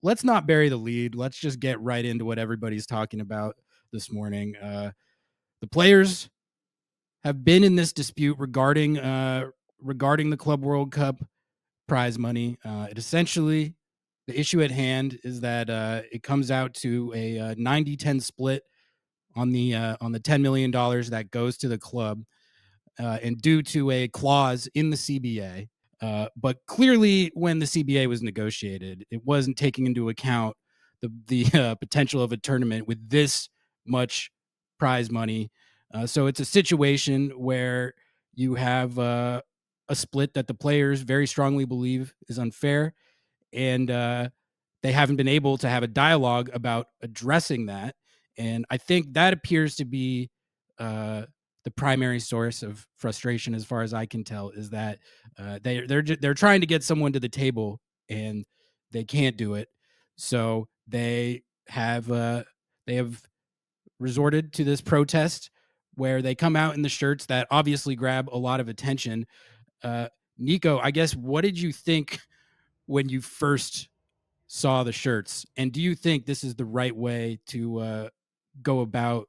let's not bury the lead. Let's just get right into what everybody's talking about this morning. The players have been in this dispute regarding the Club World Cup prize money. It essentially, the issue at hand is that it comes out to a 90-10 split on the $10 million that goes to the club, and due to a clause in the CBA. But clearly, when the CBA was negotiated, it wasn't taking into account the potential of a tournament with this much prize money. So it's a situation where you have a split that the players very strongly believe is unfair, and they haven't been able to have a dialogue about addressing that. And I think that appears to be the primary source of frustration, as far as I can tell, is that they're trying to get someone to the table and they can't do it. So they have resorted to this protest where they come out in the shirts that obviously grab a lot of attention. Uh, Nico, I guess, what did you think when you first saw the shirts? And do you think this is the right way to go about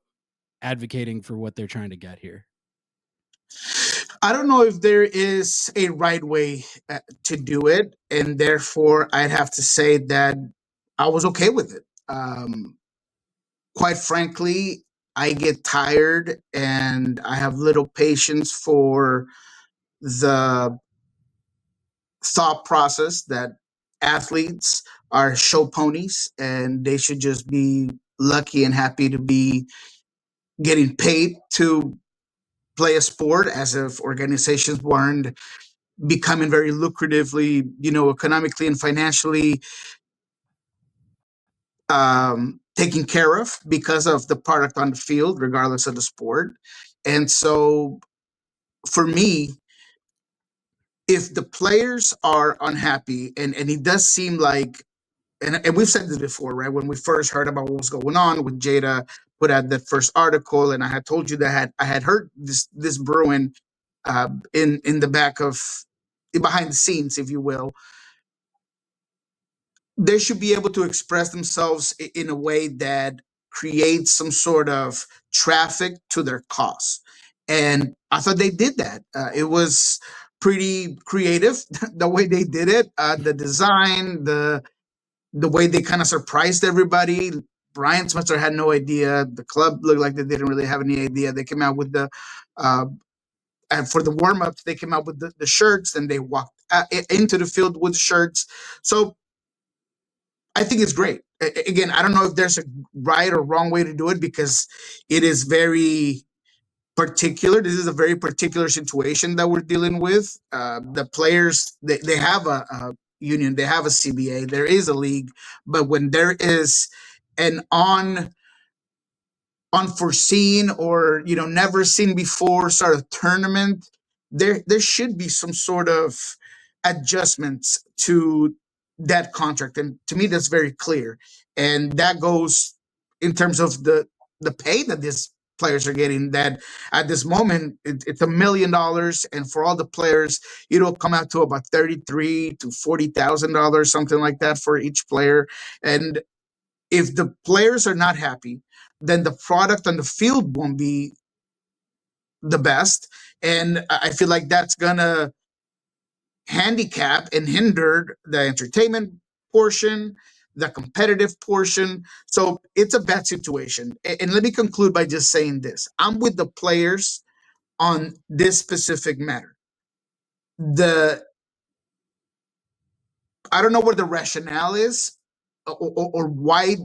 advocating for what they're trying to get here? I don't know if there is a right way to do it, and therefore I'd have to say that I was okay with it. Quite frankly, I get tired and I have little patience for the thought process that athletes are show ponies and they should just be lucky and happy to be getting paid to play a sport, as if organizations weren't becoming very lucratively, economically and financially taken care of because of the product on the field, regardless of the sport. And so for me, if the players are unhappy, and it does seem like, and we've said this before, right? When we first heard about what was going on with Jada, put out that first article, and I had told you that I had heard this brewing in the back of, behind the scenes, if you will. They should be able to express themselves in a way that creates some sort of traffic to their cause. And I thought they did that. It was pretty creative the way they did it. The design, the way they kind of surprised everybody. Brian Schmetzer had no idea. The club looked like they didn't really have any idea. They came out with and for the warm ups, they came out with the shirts, and they walked into the field with shirts. So I think it's great. Again, I don't know if there's a right or wrong way to do it, because it is very particular. This is a very particular situation that we're dealing with. The players, they have a union, they have a CBA, there is a league, but when there is an unforeseen or never seen before sort of tournament, there should be some sort of adjustments to that contract, and to me that's very clear. And that goes in terms of the pay that these players are getting, that at this moment it's $1 million, and for all the players it'll come out to about $33,000 to $40,000, something like that, for each player. And if the players are not happy, then the product on the field won't be the best. And I feel like that's gonna handicap and hinder the entertainment portion, the competitive portion. So it's a bad situation. And let me conclude by just saying this: I'm with the players on this specific matter. The I don't know what the rationale is, or why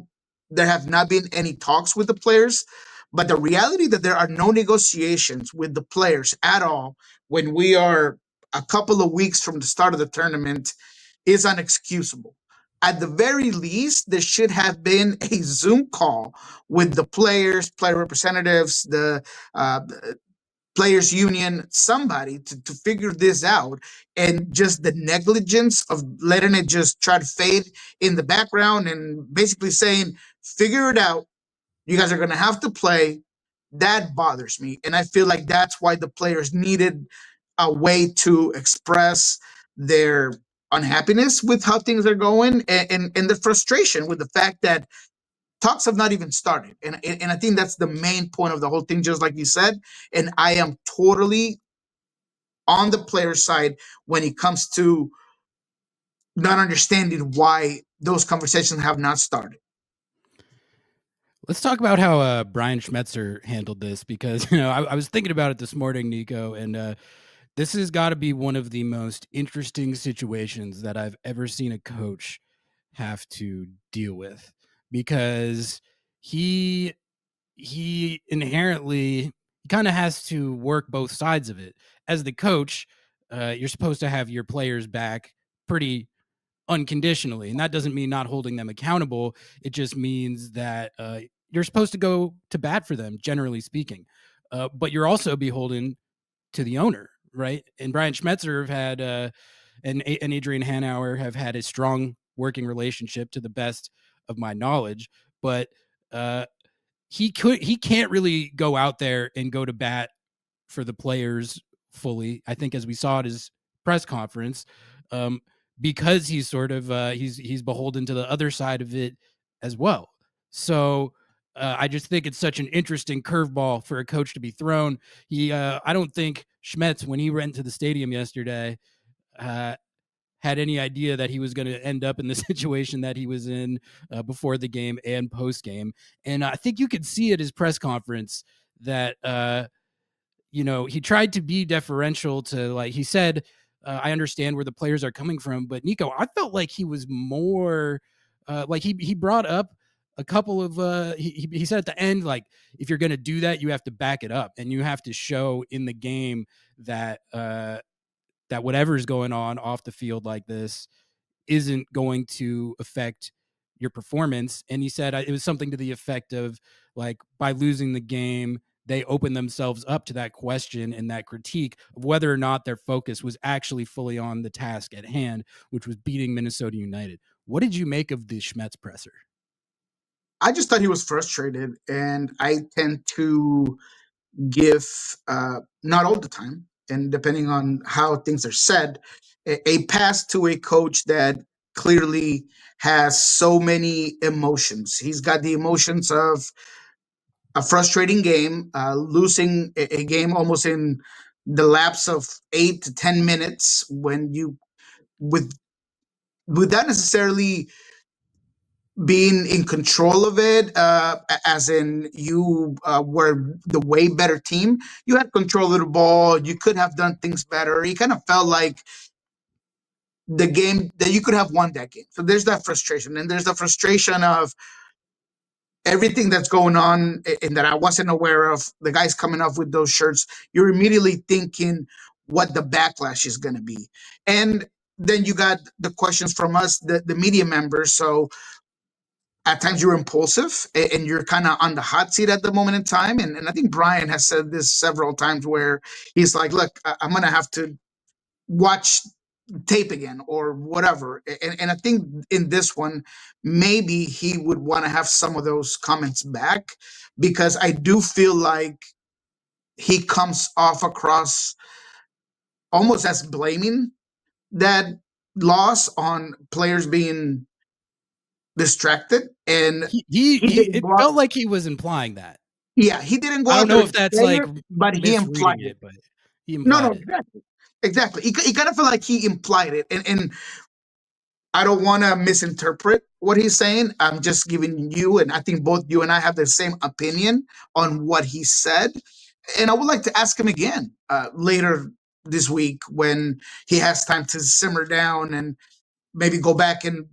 there have not been any talks with the players, but the reality that there are no negotiations with the players at all when we are a couple of weeks from the start of the tournament is unexcusable. At the very least, there should have been a Zoom call with the players, player representatives, the players union, somebody to figure this out. And just the negligence of letting it just try to fade in the background and basically saying, figure it out, you guys are going to have to play, that bothers me. And I feel like that's why the players needed a way to express their unhappiness with how things are going, and the frustration with the fact that talks have not even started. And I think that's the main point of the whole thing, just like you said. And I am totally on the player side when it comes to not understanding why those conversations have not started. Let's talk about how Brian Schmetzer handled this, because I was thinking about it this morning, Nico, and this has got to be one of the most interesting situations that I've ever seen a coach have to deal with, because he inherently kind of has to work both sides of it. As the coach, you're supposed to have your players back pretty unconditionally, and that doesn't mean not holding them accountable. It just means that you're supposed to go to bat for them, generally speaking. But you're also beholden to the owner, right? And Brian Schmetzer have had and Adrian Hanauer have had a strong working relationship, to the best of my knowledge. But he can't really go out there and go to bat for the players fully. I think, as we saw at his press conference, um, because he's sort of he's beholden to the other side of it as well. So I just think it's such an interesting curveball for a coach to be thrown. I don't think Schmetz, when he went to the stadium yesterday, uh, had any idea that he was going to end up in the situation that he was in before the game and post game. And I think you could see at his press conference that he tried to be deferential to, like he said, I understand where the players are coming from, but Nico, I felt like he was more like he brought up a couple of he said at the end, like, if you're going to do that, you have to back it up, and you have to show in the game that that whatever's going on off the field like this isn't going to affect your performance. And he said it was something to the effect of, like, by losing the game, they open themselves up to that question and that critique of whether or not their focus was actually fully on the task at hand, which was beating Minnesota United. What did you make of the Schmetz presser? I just thought he was frustrated, and I tend to give, not all the time, and depending on how things are said, a pass to a coach that clearly has so many emotions. He's got the emotions of a frustrating game, losing a game almost in the lapse of 8 to 10 minutes, when you with without necessarily being in control of it, as in you were the way better team. You had control of the ball. You could have done things better. He kind of felt like the game that you could have won that game. So there's that frustration, and there's the frustration of everything that's going on and that I wasn't aware of. The guys coming off with those shirts, you're immediately thinking what the backlash is going to be. And then you got the questions from us, the media members. So at times you're impulsive and you're kind of on the hot seat at the moment in time. And I think Brian has said this several times, where he's like, look, I'm going to have to watch tape again or whatever. And I think in this one, maybe he would want to have some of those comments back, because I do feel like he comes off across almost as blaming that loss on players being distracted. And he didn't It go out. felt like he was implying that. Yeah, he didn't go I don't out there know if and that's say like it, but he implied misreading it. it, but he No, no, implied it. exactly. Exactly. He kind of felt like he implied it. And I don't want to misinterpret what he's saying. I'm just giving you, and I think both you and I have the same opinion on what he said. And I would like to ask him again later this week, when he has time to simmer down and maybe go back and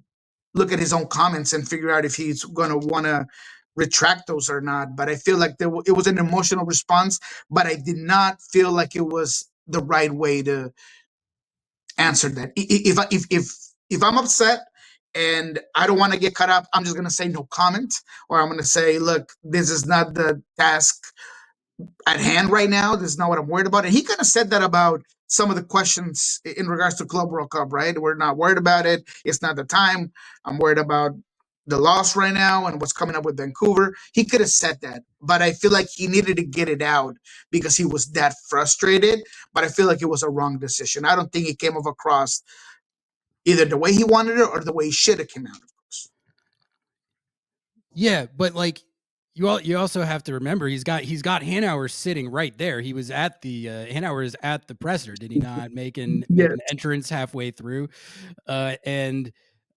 look at his own comments and figure out if he's going to want to retract those or not. But I feel like it was an emotional response, but I did not feel like it was the right way to answer that. If I'm upset and I don't want to get caught up, I'm just going to say no comment, or I'm going to say, look, this is not the task at hand right now. This is not what I'm worried about. And he kind of said that about some of the questions in regards to Club World Cup, right? We're not worried about it. It's not the time. I'm worried about the loss right now and what's coming up with Vancouver. He could have said that, but I feel like he needed to get it out because he was that frustrated. But I feel like it was a wrong decision. I don't think it came across either the way he wanted it or the way it should have came out, of course. Yeah, but like you also have to remember he's got Hanauer sitting right there. He was at the Hanauer is at the presser. Did he not make Yes, an entrance halfway through? And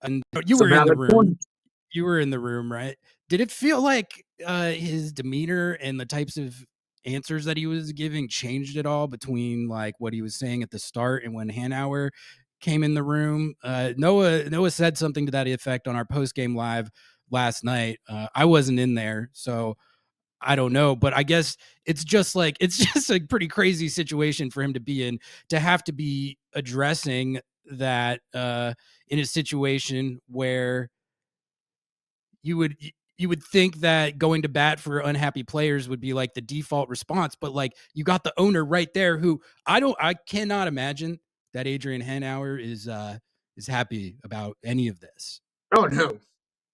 you it's a were in the valid room. point. You were in the room, right? Did it feel like his demeanor and the types of answers that he was giving changed at all between like what he was saying at the start and when Hanauer came in the room? Noah said something to that effect on our post game live last night. I wasn't in there, so I don't know, but I guess it's just a pretty crazy situation for him to be in, to have to be addressing that in a situation where you would you would think that going to bat for unhappy players would be like the default response, but like you got the owner right there who I cannot imagine that Adrian Hanauer is happy about any of this. Oh no,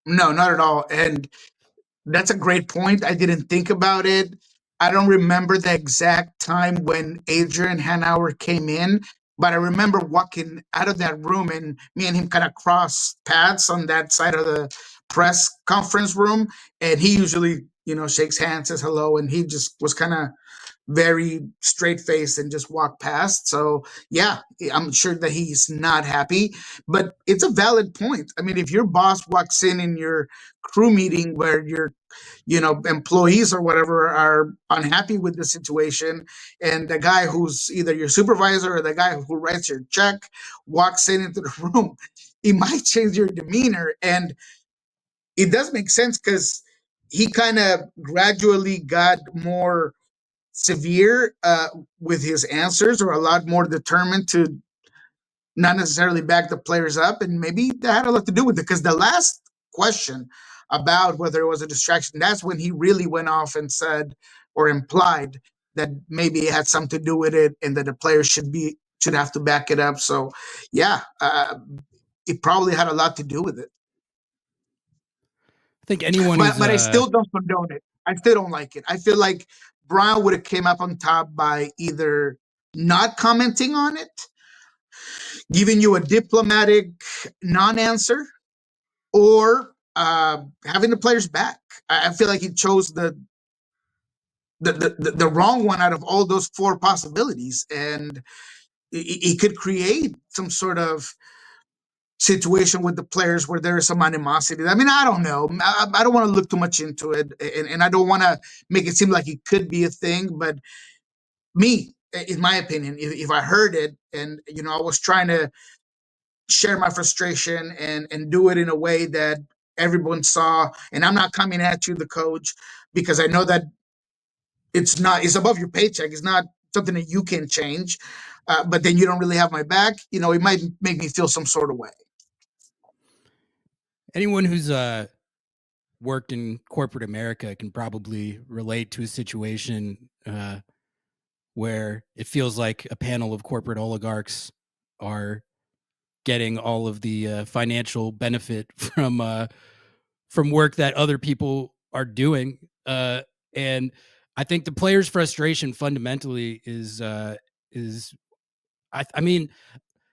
no, not at all. And that's a great point. I didn't think about it. I don't remember the exact time when Adrian Hanauer came in, but I remember walking out of that room and me and him kind of crossed paths on that side of the press conference room. And he usually, shakes hands, says hello, and he just was kind of very straight faced and just walked past. So yeah, I'm sure that he's not happy, but it's a valid point. I mean, if your boss walks in your crew meeting where your employees or whatever are unhappy with the situation, and the guy who's either your supervisor or the guy who writes your check walks into the room, it might change your demeanor. And it does make sense because he kind of gradually got more severe with his answers, or a lot more determined to not necessarily back the players up. And maybe that had a lot to do with it, because the last question about whether it was a distraction, that's when he really went off and said or implied that maybe it had something to do with it and that the players should have to back it up. So yeah, it probably had a lot to do with it. I think anyone but who's but I still don't condone it. I still don't like it. I feel like Brown would have came up on top by either not commenting on it, giving you a diplomatic non-answer, or having the players back. I feel like he chose the wrong one out of all those four possibilities, and it could create some sort of situation with the players where there is some animosity. I mean, I don't know. I don't want to look too much into it, and I don't want to make it seem like it could be a thing. But me, in my opinion, if I heard it and I was trying to share my frustration and do it in a way that everyone saw, and I'm not coming at you, the coach, because I know that it's above your paycheck. It's not something that you can change. But then you don't really have my back. It might make me feel some sort of way. anyone who's worked in corporate America can probably relate to a situation where it feels like a panel of corporate oligarchs are getting all of the financial benefit from work that other people are doing. And I think the players' frustration fundamentally is I mean,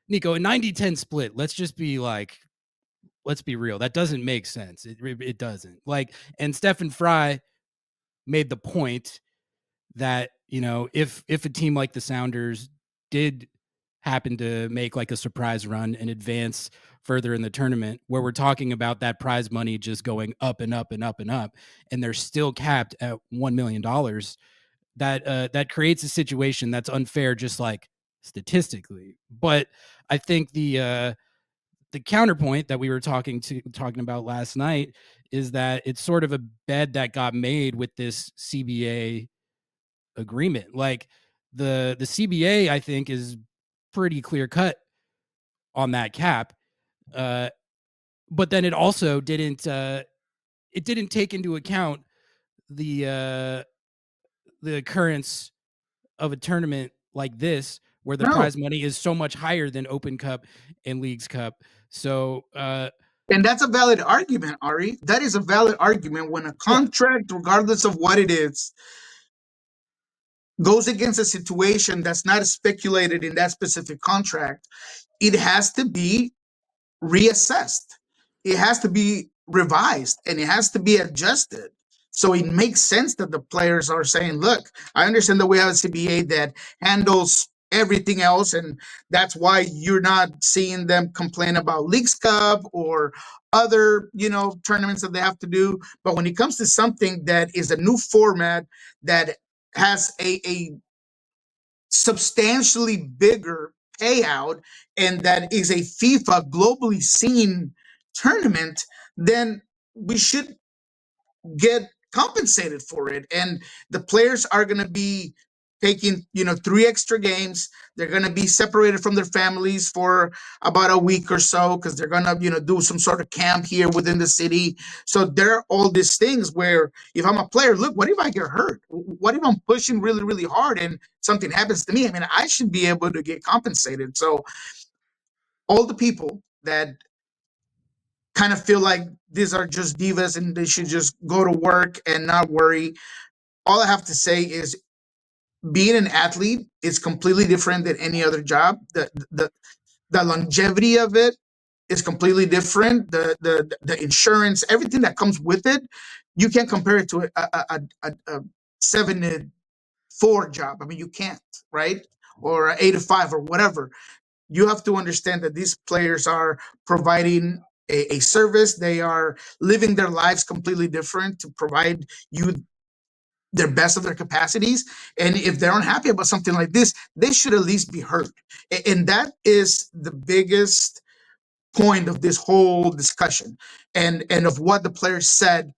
Nico, a 90-10 split, let's be real. That doesn't make sense. It doesn't. Like, and Stefan Fry made the point that, if a team like the Sounders did happen to make like a surprise run and advance further in the tournament, where we're talking about that prize money just going up and up and up and up, and they're still capped at $1 million, that creates a situation that's unfair, just like statistically. But I think the counterpoint that we were talking about last night is that it's sort of a bed that got made with this CBA agreement. Like the CBA, I think, is pretty clear cut on that cap, uh, but then it also didn't take into account the the occurrence of a tournament like this, where the No, prize money is so much higher than Open Cup and Leagues Cup. So and that's a valid argument, Ari. That is a valid argument when a yeah, contract, regardless of what it is, goes against a situation that's not speculated in that specific contract. It has to be reassessed. It has to be revised and it has to be adjusted. So it makes sense that the players are saying, look, I understand that we have a CBA that handles everything else, and that's why you're not seeing them complain about Leagues Cup or other, tournaments that they have to do. But when it comes to something that is a new format that has a substantially bigger payout and that is a FIFA globally seen tournament, then we should get compensated for it. And the players are going to be taking, 3 extra games. They're going to be separated from their families for about a week or so because they're going to, do some sort of camp here within the city. So there are all these things where if I'm a player, look, what if I get hurt? What if I'm pushing really, really hard and something happens to me? I mean, I should be able to get compensated. So all the people that kind of feel like these are just divas and they should just go to work and not worry. All I have to say is being an athlete is completely different than any other job. The longevity of it is completely different. The insurance, everything that comes with it, you can't compare it to a 7 to 4 job. I mean, you can't, right? Or 8 to 5 or whatever. You have to understand that these players are providing a service. They are living their lives completely different to provide you their best of their capacities. And if they're unhappy about something like this, they should at least be heard. And that is the biggest point of this whole discussion and of what the players said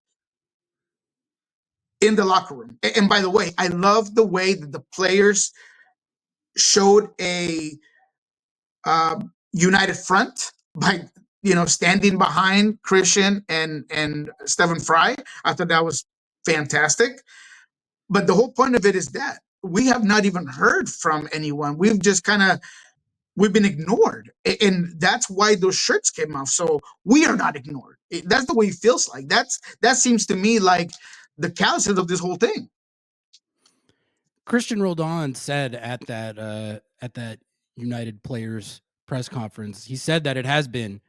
in the locker room. And by the way, I love the way that the players showed a united front by standing behind Christian and Stephen Fry. I thought that was fantastic. But the whole point of it is that we have not even heard from anyone. We've been ignored, and that's why those shirts came off. So we are not ignored. That's the way it feels like. That seems to me like the callousness of this whole thing. Christian Roldan said at that United Players press conference, he said that it has been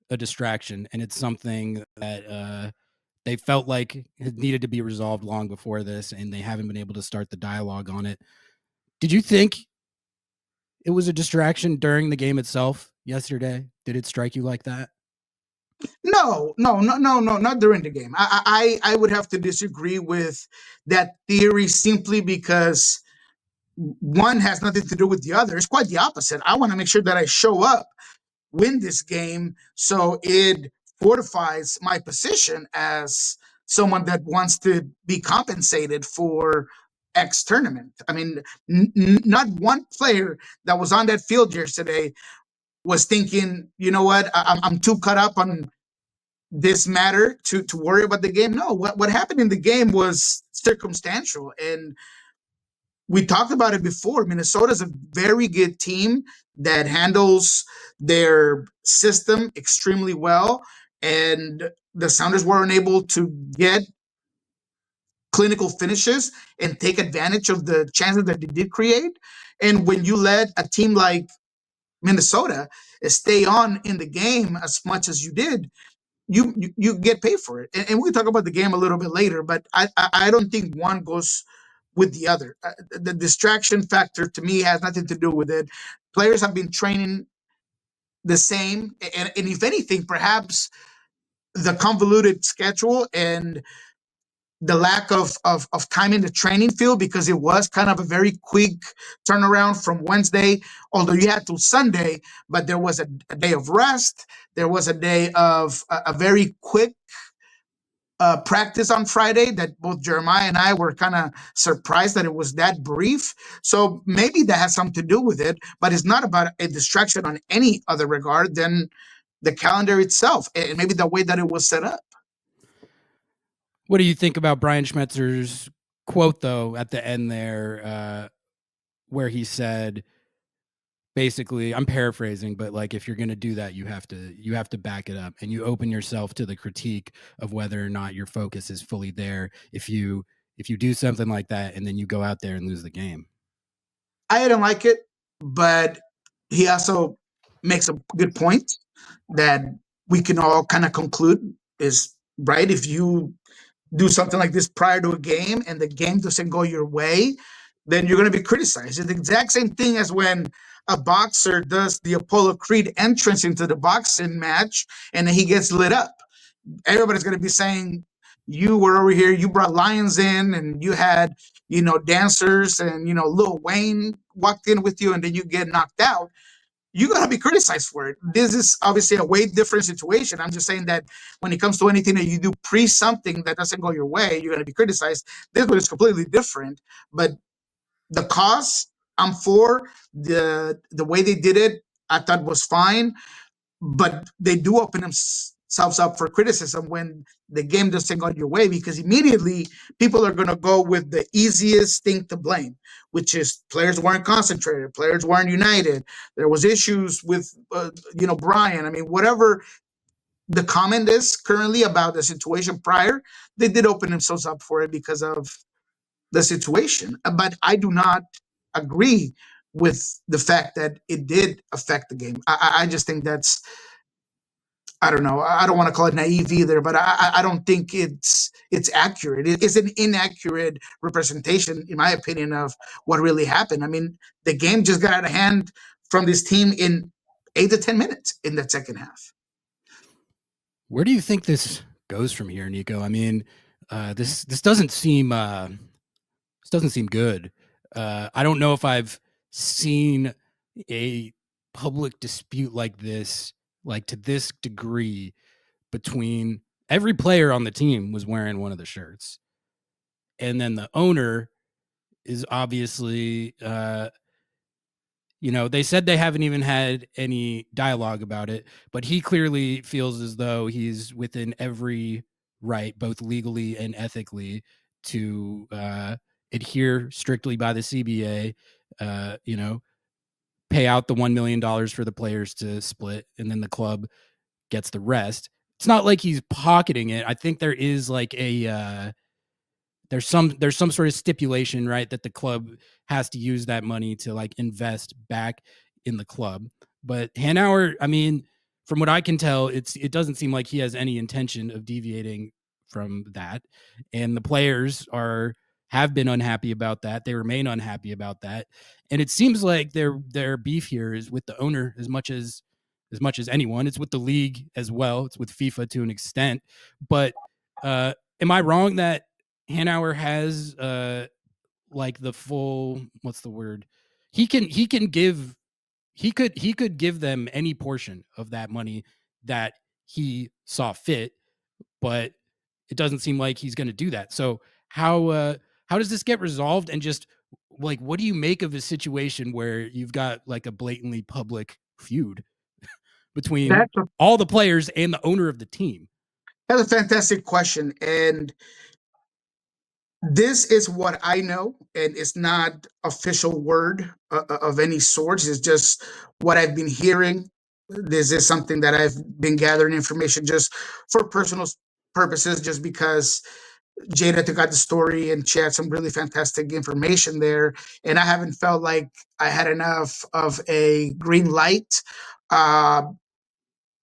a distraction and it's something that they felt like it needed to be resolved long before this, and they haven't been able to start the dialogue on it. Did you think it was a distraction during the game itself yesterday? Did it strike you like that? No, no, no, no, no, not during the game. I would have to disagree with that theory simply because one has nothing to do with the other. It's quite the opposite. I want to make sure that I show up, win this game, so it fortifies my position as someone that wants to be compensated for X tournament. I mean, not one player that was on that field yesterday was thinking, you know what, I'm too caught up on this matter to worry about the game. No, what happened in the game was circumstantial, and we talked about it before. Minnesota's a very good team that handles their system extremely well, and the Sounders were unable to get clinical finishes and take advantage of the chances that they did create. And when you let a team like Minnesota stay on in the game as much as you did, you get paid for it. And we can talk about the game a little bit later, but I don't think one goes with the other. The distraction factor to me has nothing to do with it. Players have been training the same, and if anything, perhaps the convoluted schedule and the lack of time in the training field, because it was kind of a very quick turnaround from Wednesday, although you had till Sunday, but there was a day of rest. There was a day of a very quick practice on Friday that both Jeremiah and I were kind of surprised that it was that brief. So maybe that has something to do with it, but it's not about a distraction on any other regard than the calendar itself and maybe the way that it was set up. What do you think about Brian Schmetzer's quote, though, at the end there, where he said, basically, I'm paraphrasing, but like, if you're going to do that, you have to back it up, and you open yourself to the critique of whether or not your focus is fully there if you do something like that and then you go out there and lose the game. I didn't like it, but he also makes a good point that we can all kind of conclude is right. If you do something like this prior to a game and the game doesn't go your way, then you're going to be criticized. It's the exact same thing as when a boxer does the Apollo Creed entrance into the boxing match and then he gets lit up. Everybody's going to be saying, you were over here, you brought lions in, and you had, dancers, and, Lil Wayne walked in with you, and then you get knocked out. You're going to be criticized for it. This is obviously a way different situation. I'm just saying that when it comes to anything that you do pre something that doesn't go your way, you're going to be criticized. This one is completely different. But the cause, I'm for. The way they did it, I thought was fine. But they do open themselves up for criticism when the game doesn't go your way, because immediately people are going to go with the easiest thing to blame, which is players weren't concentrated, players weren't united, there was issues with Brian. I mean, whatever the comment is currently about the situation prior, they did open themselves up for it because of the situation. But I do not agree with the fact that it did affect the game. I just think that's, I don't know. I don't want to call it naive either, but I don't think it's accurate. It's an inaccurate representation, in my opinion, of what really happened. I mean, the game just got out of hand from this team in 8 to 10 minutes in that second half. Where do you think this goes from here, Nico? I mean, this doesn't seem good. I don't know if I've seen a public dispute like this, like to this degree, between every player on the team was wearing one of the shirts, and then the owner is obviously, they said they haven't even had any dialogue about it, but he clearly feels as though he's within every right, both legally and ethically, to adhere strictly by the CBA, pay out the $1 million for the players to split, and then the club gets the rest. It's not like he's pocketing it. I think there is like a there's some sort of stipulation, right, that the club has to use that money to like invest back in the club. But Hanauer, I mean, from what I can tell, it doesn't seem like he has any intention of deviating from that, and the players have been unhappy about that. They remain unhappy about that, and it seems like their beef here is with the owner as much as anyone. It's with the league as well. It's with FIFA to an extent. But am I wrong that Hanauer has like the full, what's the word? He could give them any portion of that money that he saw fit, but it doesn't seem like he's going to do that. So how does this get resolved? And just like, what do you make of a situation where you've got like a blatantly public feud between That's a, all the players and the owner of the team? that's a fantastic question. And this is what I know, and it's not official word of any sorts. It's just what I've been hearing. This is something that I've been gathering information just for personal purposes, just because Jada took out the story and she had some really fantastic information there. And I haven't felt like I had enough of a green light uh,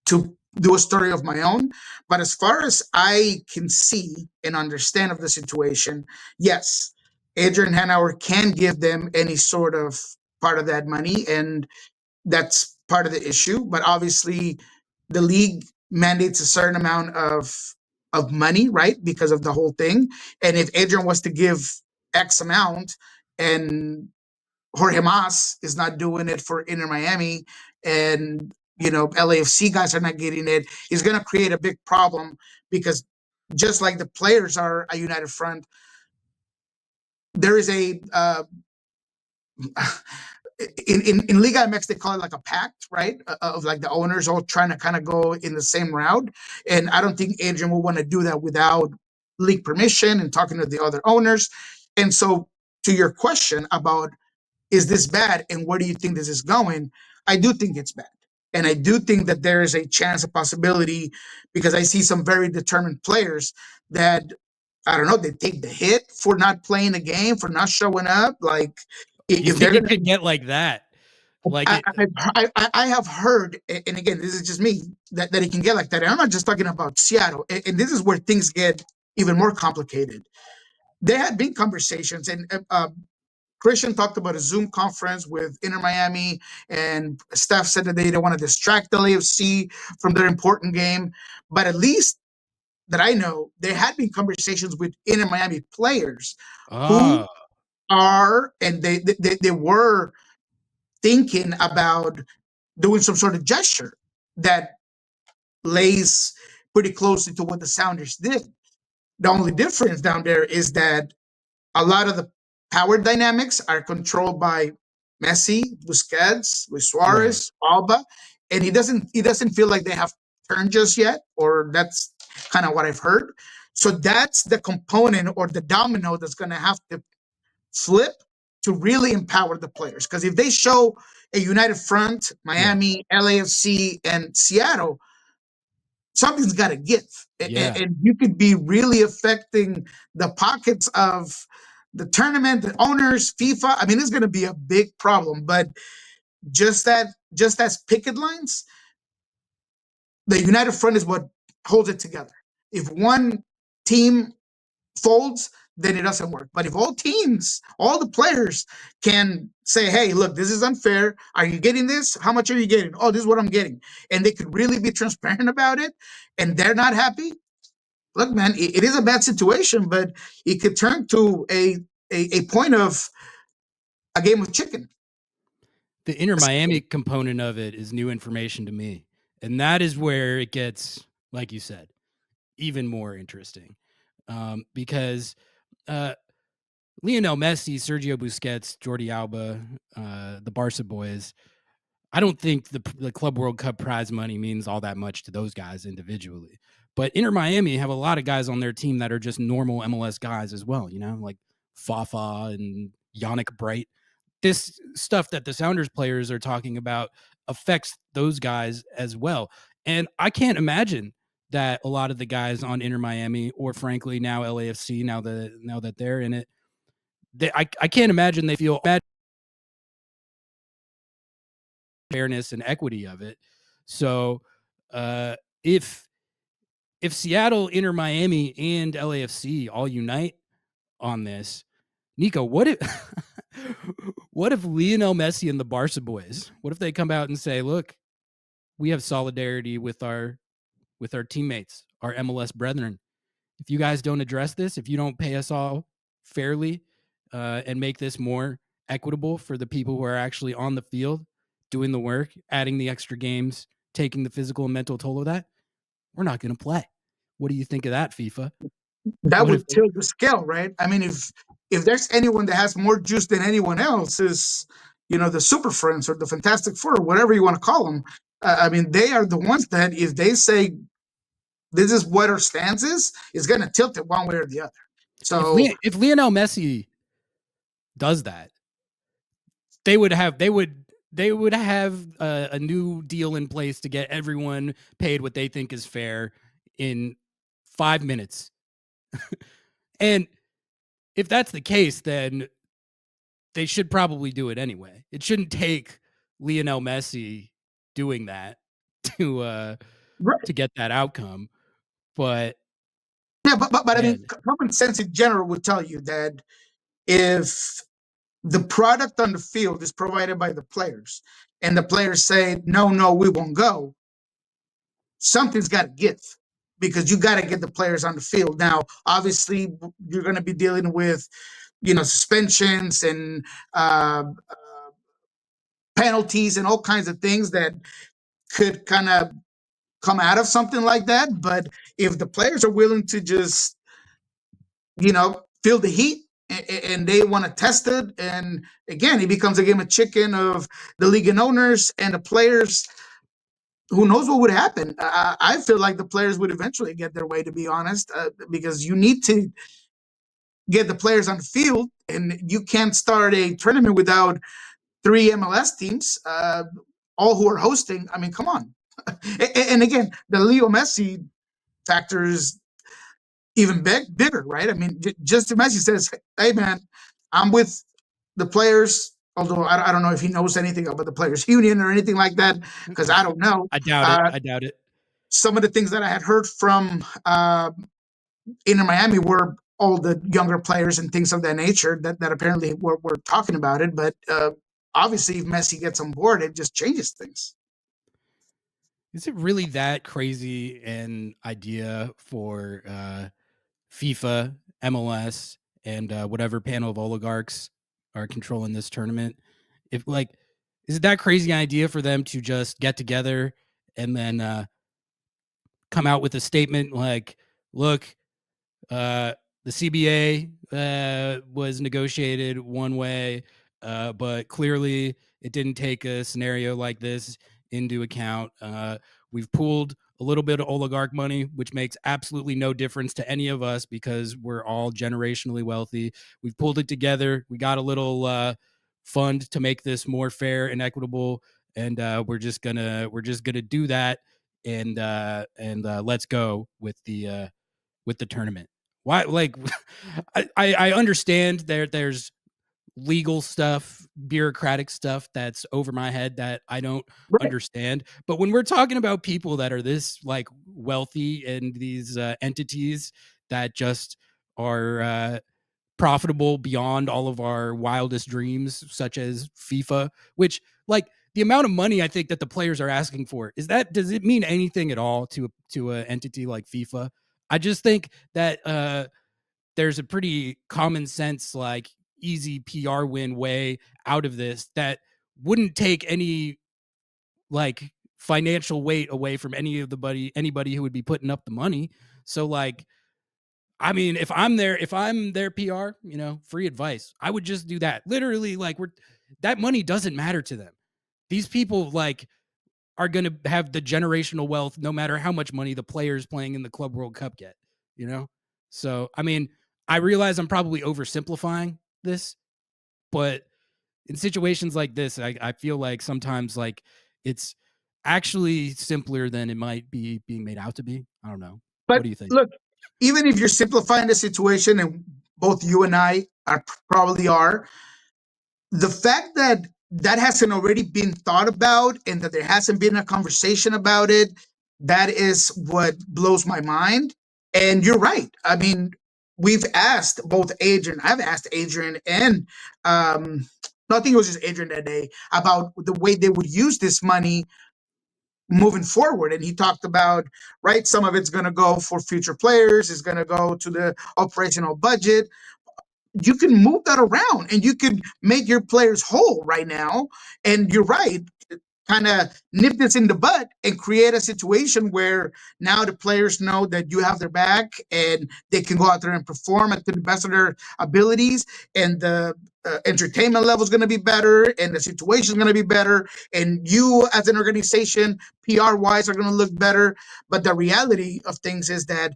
to do a story of my own. But as far as I can see and understand of the situation, yes, Adrian Hanauer can give them any sort of part of that money, and that's part of the issue. But obviously, the league mandates a certain amount of money, right? Because of the whole thing. And if Adrian was to give X amount and Jorge Mas is not doing it for Inter Miami, and LAFC guys are not getting it, is going to create a big problem, because just like the players are a united front, there is a in Liga MX they call it like a pact, right? Of like the owners all trying to kind of go in the same route, and I don't think Adrian will want to do that without league permission and talking to the other owners. And so, to your question about, is this bad and where do you think this is going? I do think it's bad. And I do think that there is a chance, a possibility, because I see some very determined players that, I don't know, they take the hit for not playing the game, for not showing up. Like, You if they're think it going to, could get like that? Like I, it. I have heard, and again, this is just me, that it can get like that. And I'm not just talking about Seattle, and this is where things get even more complicated. There had been conversations, and Christian talked about a Zoom conference with Inter Miami, and staff said that they didn't want to distract the LAFC from their important game. But at least that I know, there had been conversations with Inter Miami players who Oh, are, and they were thinking about doing some sort of gesture that lays pretty closely to what the Sounders did. The only difference down there is that a lot of the power dynamics are controlled by Messi, Busquets, Luis right. Suarez, Alba, and he doesn't feel like they have turned just yet, or that's kind of what I've heard. So that's the component or the domino that's going to have to flip to really empower the players. Because if they show a united front, Yeah. Miami, LAFC, and Seattle, something's got to give. Yeah. And you could be really affecting the pockets of the tournament, the owners, FIFA. I mean, it's going to be a big problem. But just as picket lines, the united front is what holds it together. If one team folds, then it doesn't work. But if all teams, all the players can say, hey, look, this is unfair. Are you getting this? How much are you getting? Oh, this is what I'm getting. And they could really be transparent about it, and they're not happy. Look, man, it is a bad situation, but it could turn to a point of a game of chicken. The Inter Miami component of it is new information to me. And that is where it gets, like you said, even more interesting. Because uh, Lionel Messi, Sergio Busquets, Jordi Alba, the Barca boys, I don't think the Club World Cup prize money means all that much to those guys individually. But Inter Miami have a lot of guys on their team that are just normal MLS guys as well, like Fafa and Yannick Bright. This stuff that the Sounders players are talking about affects those guys as well. And I can't imagine that a lot of the guys on Inter Miami, or frankly now LAFC, now that they're in it, I can't imagine they feel bad fairness and equity of it. So uh, if Seattle, Inter Miami, and LAFC all unite on this, Nico, what if what if Lionel Messi and the Barca boys? What if they come out and say, "Look, we have solidarity with our teammates, our MLS brethren. If you guys don't address this, if you don't pay us all fairly and make this more equitable for the people who are actually on the field doing the work, adding the extra games, taking the physical and mental toll of that, we're not going to play." What do you think of that, FIFA? That What if would tilt the scale, right? I mean, if there's anyone that has more juice than anyone else, is the Super Friends or the Fantastic Four, or whatever you want to call them. I mean, they are the ones that if they say this is what our stance is going to tilt it one way or the other. So if Lionel Messi does that, they would have a new deal in place to get everyone paid what they think is fair in 5 minutes. And if that's the case, then they should probably do it anyway. It shouldn't take Lionel Messi doing that to right. to get that outcome. But Yeah, but I mean, man, common sense in general would tell you that if the product on the field is provided by the players, and the players say, no, we won't go, something's got to give, because you got to get the players on the field. Now, obviously, you're going to be dealing with, suspensions and penalties and all kinds of things that could kind of come out of something like that. But if the players are willing to just, feel the heat, and they want to test it, and again, it becomes a game of chicken of the league and owners and the players. Who knows what would happen? I feel like the players would eventually get their way, to be honest, because you need to get the players on the field, and you can't start a tournament without three MLS teams, all who are hosting. I mean, come on. And again, the Leo Messi factor is even bigger, right? I mean, just Messi says, "Hey, man, I'm with the players. although I don't know if he knows anything about the players' union or anything like that, because I don't know. I doubt it. Uh, I doubt it. some of the things that I had heard from Inter Miami were all the younger players and things of that nature that apparently were talking about it. But obviously, if Messi gets on board, it just changes things. Is it really that crazy an idea for FIFA, MLS, and whatever panel of oligarchs are controlling this tournament? If like, is it that crazy an idea for them to just get together and then come out with a statement like, "Look, the CBA was negotiated one way, but clearly it didn't take a scenario like this into account. We've pooled a little bit of oligarch money, which makes absolutely no difference to any of us because we're all generationally wealthy. We've pulled it together. We got a little fund to make this more fair and equitable, and we're just gonna do that, and let's go with the tournament. Why? Like, I understand there's legal stuff, bureaucratic stuff that's over my head that I don't Right. understand. But when we're talking about people that are this like wealthy and these entities that just are profitable beyond all of our wildest dreams, such as FIFA, which like the amount of money I think that the players are asking for does it mean anything at all to an entity like FIFA? I just think that there's a pretty common sense, like easy PR win way out of this that wouldn't take any like financial weight away from anybody who would be putting up the money. So like, I mean, if I'm their PR, free advice, I would just do that. Literally, like that money doesn't matter to them. These people like are going to have the generational wealth no matter how much money the players playing in the Club World Cup get, you know? So, I mean, I realize I'm probably oversimplifying this, but in situations like this, I feel like sometimes like it's actually simpler than it might be being made out to be. I don't know. What But do you think? look, even if you're simplifying the situation, and both you and I are probably are, the fact that that hasn't already been thought about and that there hasn't been a conversation about it, that is what blows my mind. And you're right. I mean, we've asked both Adrian, I've asked Adrian and no, I think it was just Adrian that day about the way they would use this money moving forward. And he talked about, right, some of it's going to go for future players, it's going to go to the operational budget. You can move that around and you can make your players whole right now. And you're right, kind of nip this in the butt and create a situation where now the players know that you have their back and they can go out there and perform at the best of their abilities, and the entertainment level is going to be better and the situation is going to be better, and you as an organization PR wise are going to look better. But the reality of things is that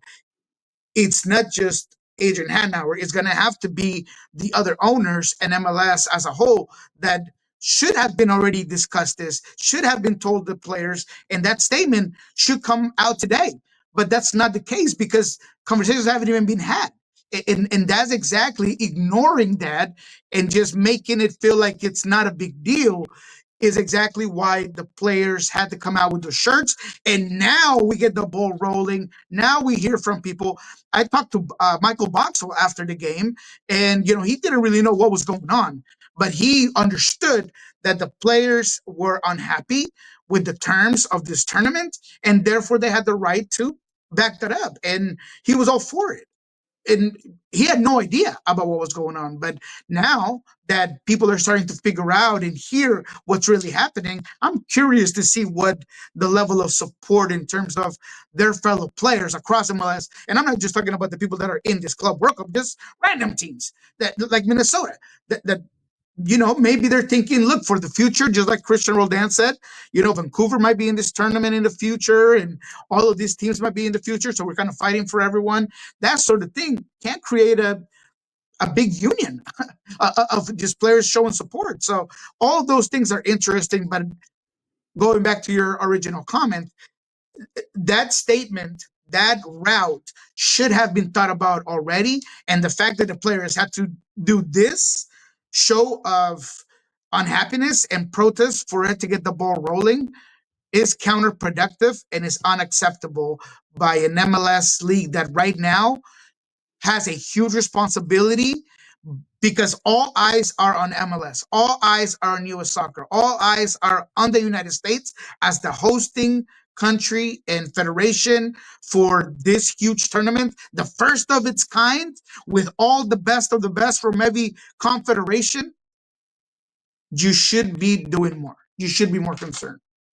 it's not just Adrian Hanauer. It's going to have to be the other owners and MLS as a whole that should have been already discussed this, should have been told the players, and that statement should come out today. But that's not the case because conversations haven't even been had. And that's exactly ignoring that and just making it feel like it's not a big deal is exactly why the players had to come out with the shirts. And now we get the ball rolling. Now we hear from people. I talked to Michael Boxall after the game, and he didn't really know what was going on, but he understood that the players were unhappy with the terms of this tournament, and therefore they had the right to back that up. And he was all for it, and he had no idea about what was going on. But now that people are starting to figure out and hear what's really happening, I'm curious to see what the level of support in terms of their fellow players across MLS. And I'm not just talking about the people that are in this Club World Cup, just random teams that like Minnesota that maybe they're thinking, look, for the future, just like Christian Roldan said, Vancouver might be in this tournament in the future, and all of these teams might be in the future. So we're kind of fighting for everyone. That sort of thing can't create a big union of just players showing support. So all of those things are interesting. But going back to your original comment, that statement, that route should have been thought about already. And the fact that the players had to do this show of unhappiness and protest for it to get the ball rolling is counterproductive and is unacceptable by an MLS league that right now has a huge responsibility, because all eyes are on MLS. All eyes are on US soccer. All eyes are on the United States as the hosting country and federation for this huge tournament, the first of its kind, with all the best of the best from every confederation. You should be doing more. You should be more concerned.